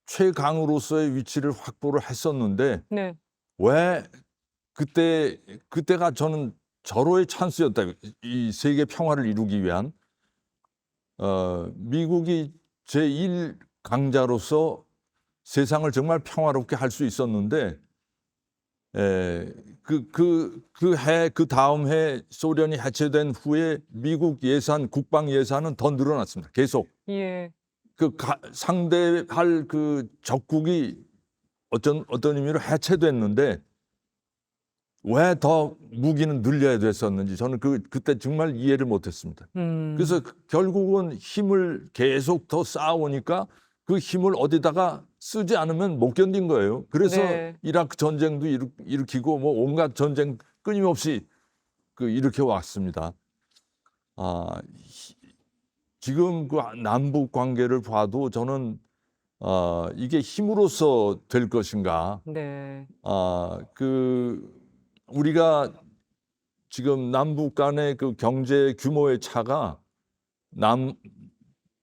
최강으로서의 위치를 확보를 했었는데 네. 왜 그때가 저는 절호의 찬스였다. 이 세계 평화를 이루기 위한 미국이 제1 강자로서 세상을 정말 평화롭게 할 수 있었는데 그 다음 해 소련이 해체된 후에 미국 예산, 국방 예산은 더 늘어났습니다. 계속 예. 상대할 그 적국이 어떤 의미로 해체됐는데 왜 더 무기는 늘려야 됐었는지 저는 그때 정말 이해를 못했습니다. 그래서 결국은 힘을 계속 더 쌓아오니까 그 힘을 어디다가 쓰지 않으면 못 견딘 거예요. 그래서 네. 이라크 전쟁도 일으키고 뭐 온갖 전쟁 끊임없이 일으켜 왔습니다. 지금 그 남북 관계를 봐도 저는 이게 힘으로써 될 것인가? 네. 우리가 지금 남북 간의 그 경제 규모의 차가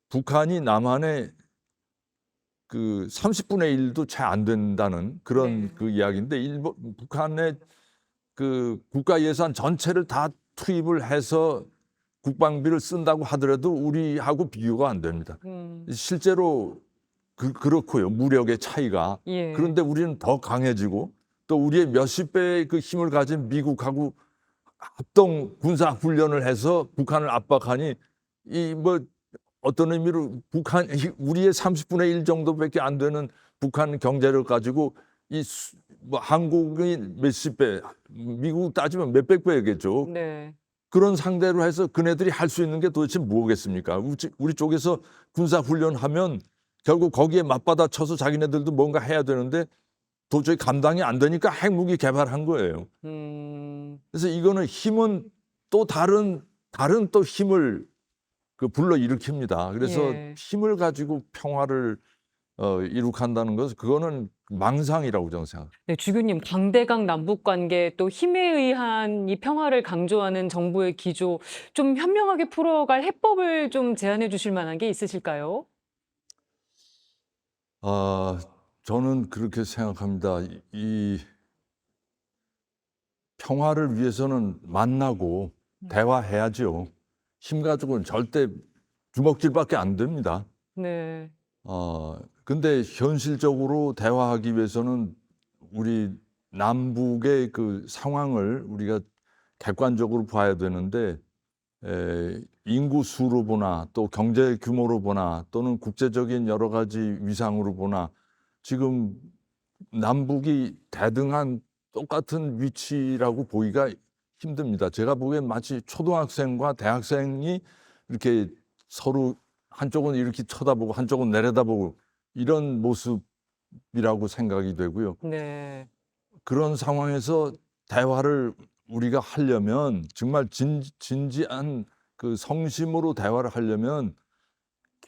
북한이 남한의 그 30분의 1도 채 안 된다는 그런 네. 그 이야기인데 북한의 그 국가 예산 전체를 다 투입을 해서 국방비를 쓴다고 하더라도 우리하고 비교가 안 됩니다. 실제로 그렇고요. 무력의 차이가. 예. 그런데 우리는 더 강해지고 또 우리의 몇십 배의 그 힘을 가진 미국하고 합동 군사 훈련을 해서 북한을 압박하니 어떤 의미로 우리의 30분의 1 정도밖에 안 되는 북한 경제력 가지고 한국이 몇십 배, 미국 따지면 몇백 배겠죠. 네. 그런 상대로 해서 그네들이 할 수 있는 게 도대체 뭐겠습니까? 우리 쪽에서 군사 훈련하면 결국 거기에 맞받아 쳐서 자기네들도 뭔가 해야 되는데 도저히 감당이 안 되니까 핵무기 개발한 거예요. 그래서 이거는 힘은 또 다른 또 힘을 불러 일으킵니다. 그래서 예. 힘을 가지고 평화를 이룩한다는 것은 그거는 망상이라고 저는 생각합니다. 네, 주교님, 강대강 남북 관계 또 힘에 의한 이 평화를 강조하는 정부의 기조 좀 현명하게 풀어갈 해법을 좀 제안해 주실 만한 게 있으실까요? 저는 그렇게 생각합니다. 이 평화를 위해서는 만나고 대화해야죠. 힘 가지고는 절대 주먹질밖에 안 됩니다. 네. 근데 현실적으로 대화하기 위해서는 우리 남북의 그 상황을 우리가 객관적으로 봐야 되는데 인구 수로 보나 또 경제 규모로 보나 또는 국제적인 여러 가지 위상으로 보나 지금 남북이 대등한 똑같은 위치라고 보기가 힘듭니다. 제가 보기엔 마치 초등학생과 대학생이 이렇게 서로 한쪽은 이렇게 쳐다보고 한쪽은 내려다보고 이런 모습이라고 생각이 되고요. 네. 그런 상황에서 대화를 우리가 하려면 정말 진지한 그 성심으로 대화를 하려면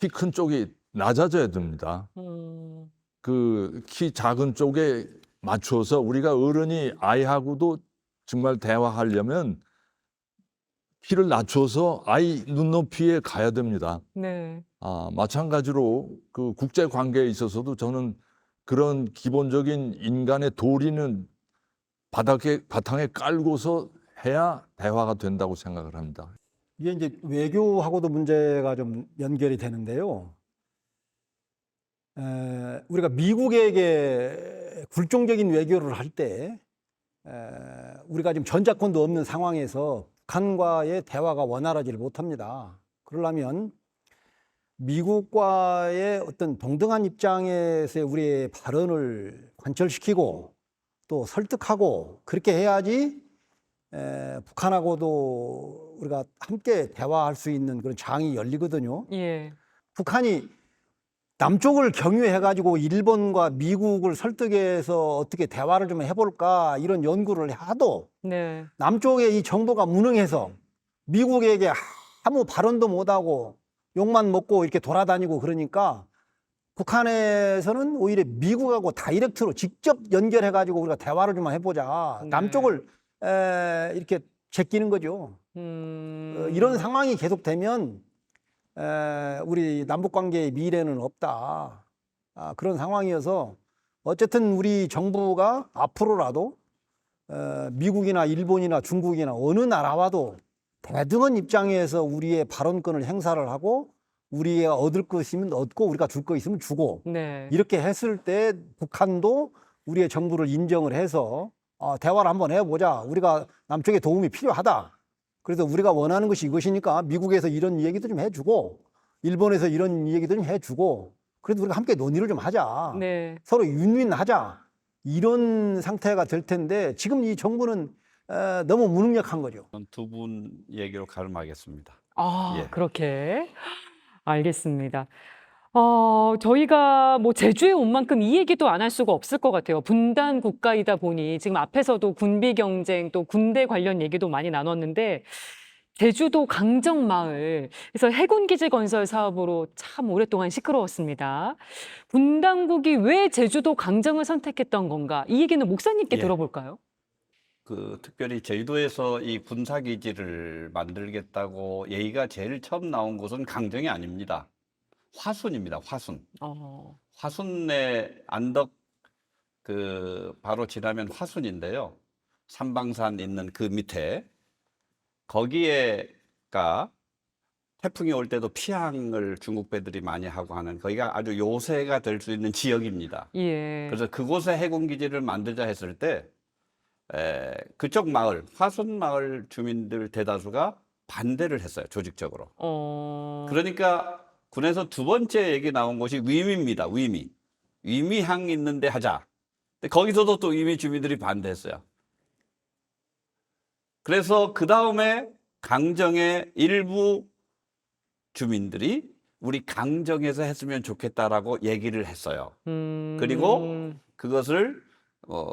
키 큰 쪽이 낮아져야 됩니다. 그 키 작은 쪽에 맞춰서 우리가 어른이 아이하고도 정말 대화하려면 키를 낮춰서 아이 눈높이에 가야 됩니다. 네. 마찬가지로 그 국제 관계에 있어서도 저는 그런 기본적인 인간의 도리는 바탕에 깔고서 해야 대화가 된다고 생각을 합니다. 이게 이제 외교하고도 문제가 좀 연결이 되는데요. 우리가 미국에게 굴종적인 외교를 할 때 우리가 지금 전작권도 없는 상황에서 북한과의 대화가 원활하지를 못합니다. 그러려면 미국과의 어떤 동등한 입장에서의 우리의 발언을 관철시키고 또 설득하고 그렇게 해야지 북한하고도 우리가 함께 대화할 수 있는 그런 장이 열리거든요. 예. 북한이 남쪽을 경유해가지고 일본과 미국을 설득해서 어떻게 대화를 좀 해볼까 이런 연구를 하도 네. 남쪽의 이 정도가 무능해서 미국에게 아무 발언도 못하고 욕만 먹고 이렇게 돌아다니고 그러니까 북한에서는 오히려 미국하고 다이렉트로 직접 연결해가지고 우리가 대화를 좀 해보자. 네. 남쪽을 이렇게 제끼는 거죠. 이런 상황이 계속되면 우리 남북 관계의 미래는 없다. 그런 상황이어서 어쨌든 우리 정부가 앞으로라도 미국이나 일본이나 중국이나 어느 나라와도 대등한 입장에서 우리의 발언권을 행사를 하고 우리가 얻을 것이면 얻고 우리가 줄 거 있으면 주고 네. 이렇게 했을 때 북한도 우리의 정부를 인정을 해서 대화를 한번 해보자. 우리가 남쪽에 도움이 필요하다. 그래서 우리가 원하는 것이 이것이니까 미국에서 이런 얘기도 좀 해주고 일본에서 이런 얘기도 좀 해주고 그래도 우리가 함께 논의를 좀 하자. 네. 서로 윈윈하자. 이런 상태가 될 텐데 지금 이 정부는 너무 무능력한 거죠. 두 분 얘기로 가름하겠습니다. 예. 그렇게 알겠습니다. 저희가 뭐 제주에 온 만큼 이 얘기도 안 할 수가 없을 것 같아요. 분단 국가이다 보니 지금 앞에서도 군비 경쟁 또 군대 관련 얘기도 많이 나눴는데 제주도 강정마을 그래서 해군 기지 건설 사업으로 참 오랫동안 시끄러웠습니다. 분당국이 왜 제주도 강정을 선택했던 건가? 이 얘기는 목사님께 예. 들어볼까요? 특별히 제주도에서 이 군사기지를 만들겠다고 얘기가 제일 처음 나온 곳은 강정이 아닙니다. 화순입니다. 화순. 화순의 안덕 바로 지나면 화순인데요. 삼방산 있는 그 밑에 거기에가 태풍이 올 때도 피항을 중국 배들이 많이 하고 하는 거기가 아주 요새가 될 수 있는 지역입니다. 예. 그래서 그곳에 해군 기지를 만들자 했을 때 그쪽 마을, 화순 마을 주민들 대다수가 반대를 했어요, 조직적으로. 그러니까 군에서 두 번째 얘기 나온 곳이 위미입니다, 위미. 위미항 있는데 하자. 근데 거기서도 또 위미 주민들이 반대했어요. 그래서 그 다음에 강정의 일부 주민들이 우리 강정에서 했으면 좋겠다라고 얘기를 했어요. 그리고 그것을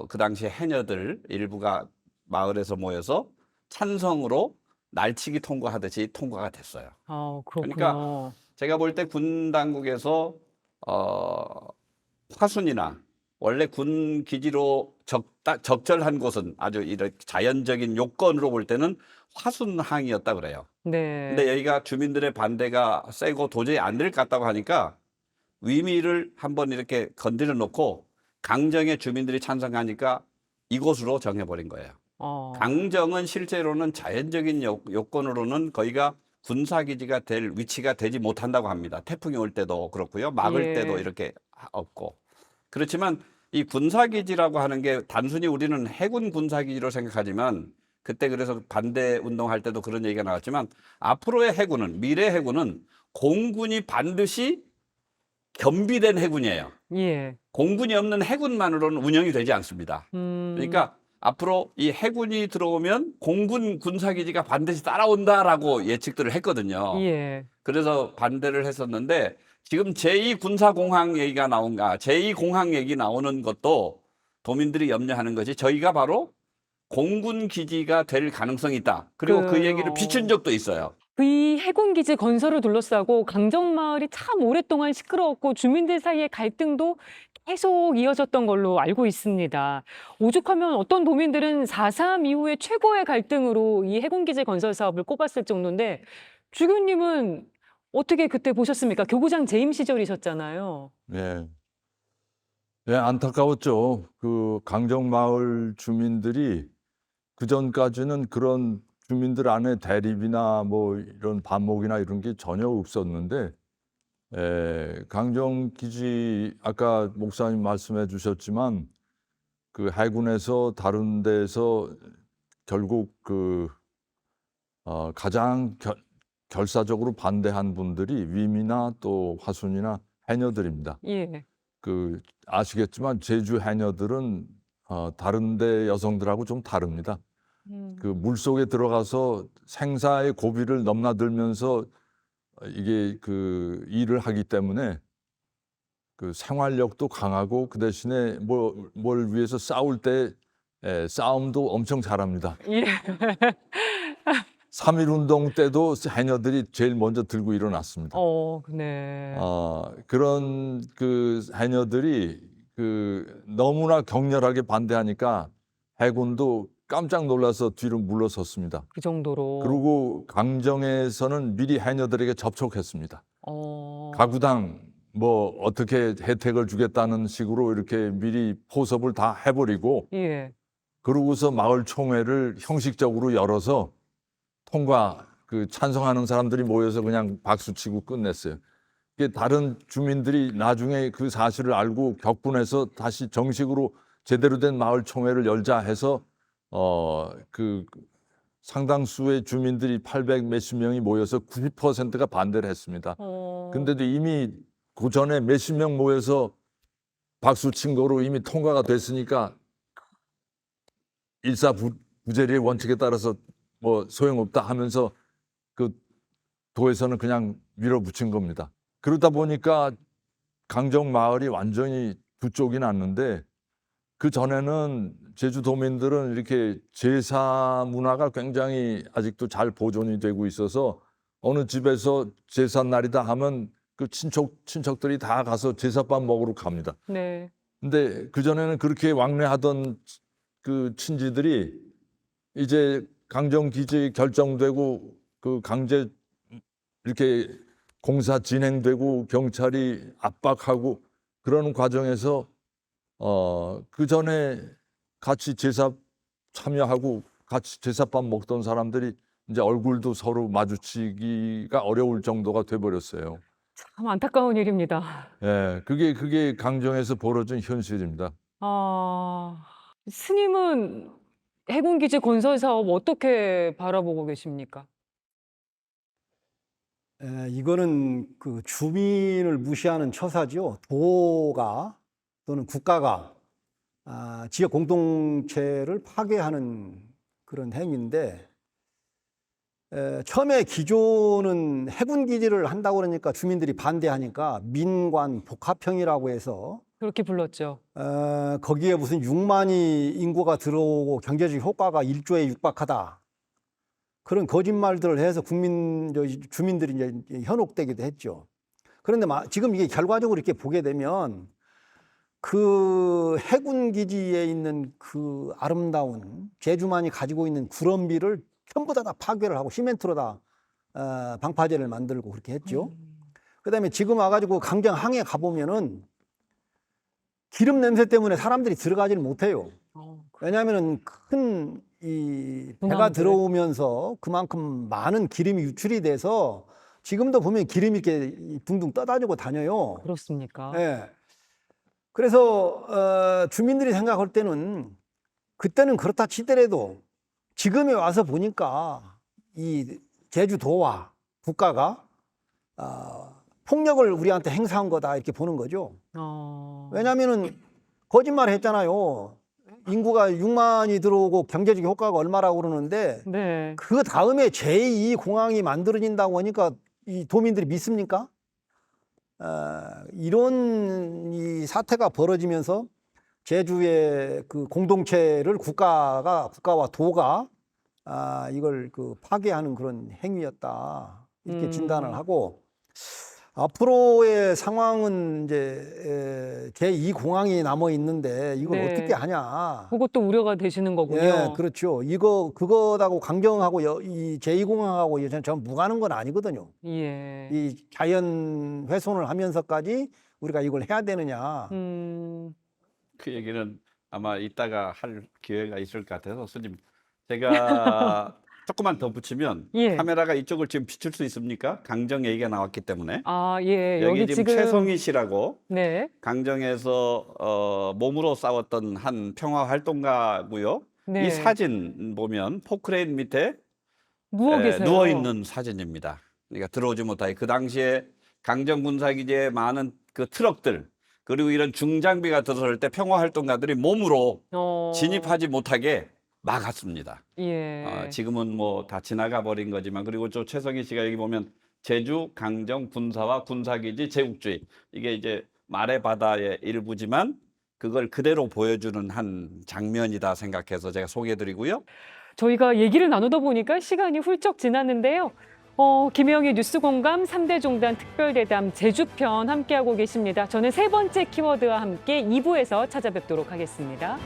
그 당시에 해녀들 일부가 마을에서 모여서 찬성으로 날치기 통과하듯이 통과가 됐어요. 그렇군요. 그러니까 제가 볼 때 군 당국에서 화순이나 원래 군 기지로 적절한 곳은 아주 이렇게 자연적인 요건으로 볼 때는 화순항이었다 그래요. 네. 근데 여기가 주민들의 반대가 세고 도저히 안 될 것 같다고 하니까 위미를 한번 이렇게 건드려 놓고 강정의 주민들이 찬성하니까 이곳으로 정해버린 거예요. 강정은 실제로는 자연적인 요건으로는 거기가 군사기지가 될 위치가 되지 못한다고 합니다. 태풍이 올 때도 그렇고요. 막을 예. 때도 이렇게 없고. 그렇지만 이 군사기지라고 하는 게 단순히 우리는 해군 군사기지로 생각하지만 그때 그래서 반대 운동할 때도 그런 얘기가 나왔지만 앞으로의 해군은 미래 해군은 공군이 반드시 겸비된 해군이에요. 예. 공군이 없는 해군만으로는 운영이 되지 않습니다. 그러니까 앞으로 이 해군이 들어오면 공군 군사기지가 반드시 따라온다라고 예측들을 했거든요. 예. 그래서 반대를 했었는데 지금 제2군사공항 얘기가 제2공항 얘기 나오는 것도 도민들이 염려하는 것이 저희가 바로 공군 기지가 될 가능성이 있다. 그리고 그 얘기를 비춘 적도 있어요. 이 해군 기지 건설을 둘러싸고 강정마을이 참 오랫동안 시끄러웠고 주민들 사이의 갈등도 계속 이어졌던 걸로 알고 있습니다. 오죽하면 어떤 도민들은 4.3 이후에 최고의 갈등으로 이 해군 기지 건설 사업을 꼽았을 정도인데 주 교님은 어떻게 그때 보셨습니까? 교구장 재임 시절이셨잖아요. 예. 예, 안타까웠죠. 그 강정마을 주민들이 그 전까지는 그런 주민들 안에 대립이나 뭐 이런 반목이나 이런 게 전혀 없었는데 강정기지 아까 목사님 말씀해 주셨지만 그 해군에서 다른 데서 결국 가장 결사적으로 반대한 분들이 위미나 또 화순이나 해녀들입니다. 예. 아시겠지만 제주 해녀들은 다른 데 여성들하고 좀 다릅니다. 그 물속에 들어가서 생사의 고비를 넘나들면서 이게 일을 하기 때문에 그 생활력도 강하고 그 대신에 뭘 위해서 싸울 때 싸움도 엄청 잘합니다. 예. 3.1운동 때도 해녀들이 제일 먼저 들고 일어났습니다. 네. 그런 그 해녀들이 그 너무나 격렬하게 반대하니까 해군도 깜짝 놀라서 뒤로 물러섰습니다. 그 정도로. 그리고 강정에서는 미리 해녀들에게 접촉했습니다. 가구당 뭐 어떻게 혜택을 주겠다는 식으로 이렇게 미리 포섭을 다 해버리고 예. 그러고서 마을 총회를 형식적으로 열어서 통과 그 찬성하는 사람들이 모여서 그냥 박수치고 끝냈어요. 이게 다른 주민들이 나중에 그 사실을 알고 격분해서 다시 정식으로 제대로 된 마을 총회를 열자 해서 그 상당수의 주민들이 800 몇십 명이 모여서 90%가 반대를 했습니다. 근데도 이미 그 전에 몇십 명 모여서 박수 친 거로 이미 통과가 됐으니까 일사부재리의 원칙에 따라서 뭐 소용없다 하면서 그 도에서는 그냥 밀어붙인 겁니다. 그러다 보니까 강정 마을이 완전히 두 쪽이 났는데 그 전에는 제주도민들은 이렇게 제사 문화가 굉장히 아직도 잘 보존이 되고 있어서 어느 집에서 제사 날이다 하면 그 친척들이 다 가서 제사밥 먹으러 갑니다. 네. 근데 그 전에는 그렇게 왕래하던 그 친지들이 이제 강정 기지 결정되고 그 강제 이렇게 공사 진행되고 경찰이 압박하고 그러는 과정에서 그 전에 같이 제사 참여하고 같이 제사밥 먹던 사람들이 이제 얼굴도 서로 마주치기가 어려울 정도가 돼버렸어요. 참 안타까운 일입니다. 예, 그게 강정에서 벌어진 현실입니다. 스님은 해군기지 건설 사업 어떻게 바라보고 계십니까? 이거는 그 주민을 무시하는 처사죠. 도가 또는 국가가 지역 공동체를 파괴하는 그런 행위인데 처음에 기조는 해군 기지를 한다고 그러니까 주민들이 반대하니까 민관 복합형이라고 해서 그렇게 불렀죠. 거기에 무슨 6만이 인구가 들어오고 경제적 효과가 1조에 육박하다. 그런 거짓말들을 해서 주민들이 이제 현혹되기도 했죠. 그런데 지금 이게 결과적으로 이렇게 보게 되면 그 해군 기지에 있는 그 아름다운 제주만이 가지고 있는 구럼비를 전부 다 파괴를 하고 시멘트로 다 방파제를 만들고 그렇게 했죠. 그다음에 지금 와가지고 강정 항에 가보면은 기름 냄새 때문에 사람들이 들어가지를 못해요. 왜냐하면은 큰 이 배가 분함들. 들어오면서 그만큼 많은 기름이 유출이 돼서 지금도 보면 기름이 이렇게 둥둥 떠다니고 다녀요. 그렇습니까? 예. 그래서 주민들이 생각할 때는 그때는 그렇다 치더라도 지금에 와서 보니까 이 제주도와 국가가 폭력을 우리한테 행사한 거다 이렇게 보는 거죠. 왜냐하면은 거짓말 했잖아요. 인구가 6만이 들어오고 경제적 효과가 얼마라고 그러는데 네. 그 다음에 제2공항이 만들어진다고 하니까 이 도민들이 믿습니까? 이런 이 사태가 벌어지면서 제주의 그 공동체를 국가와 도가 이걸 그 파괴하는 그런 행위였다 이렇게 진단을 하고 앞으로의 상황은 이제 제2공항이 남아 있는데 이걸 네. 어떻게 하냐? 그것도 우려가 되시는 거군요. 예, 그렇죠. 그거하고 강정하고 이 제2공항하고 전 무관한 건 아니거든요. 예. 이 자연 훼손을 하면서까지 우리가 이걸 해야 되느냐. 그 얘기는 아마 이따가 할 기회가 있을 것 같아서 스님 제가 조금만 더 붙이면 예. 카메라가 이쪽을 지금 비출 수 있습니까? 강정 얘기가 나왔기 때문에 예. 여기 여기 지금 최성희 씨라고 네. 강정에서 몸으로 싸웠던 한 평화 활동가고요. 네. 이 사진 보면 포크레인 밑에 누워 계세요. 누워 있는 사진입니다. 그러니까 들어오지 못하게 그 당시에 강정 군사기지에 많은 그 트럭들 그리고 이런 중장비가 들어설 때 평화 활동가들이 몸으로 진입하지 못하게 막았습니다. 예. 지금은 뭐 다 지나가 버린 거지만 그리고 저 최성희 씨가 여기 보면 제주 강정 군사와 군사기지 제국주의 이게 이제 말의 바다의 일부지만 그걸 그대로 보여주는 한 장면이다 생각해서 제가 소개해드리고요. 저희가 얘기를 나누다 보니까 시간이 훌쩍 지났는데요. 김혜영의 뉴스공감 3대 종단 특별대담 제주편 함께하고 계십니다. 저는 세 번째 키워드와 함께 2부에서 찾아뵙도록 하겠습니다.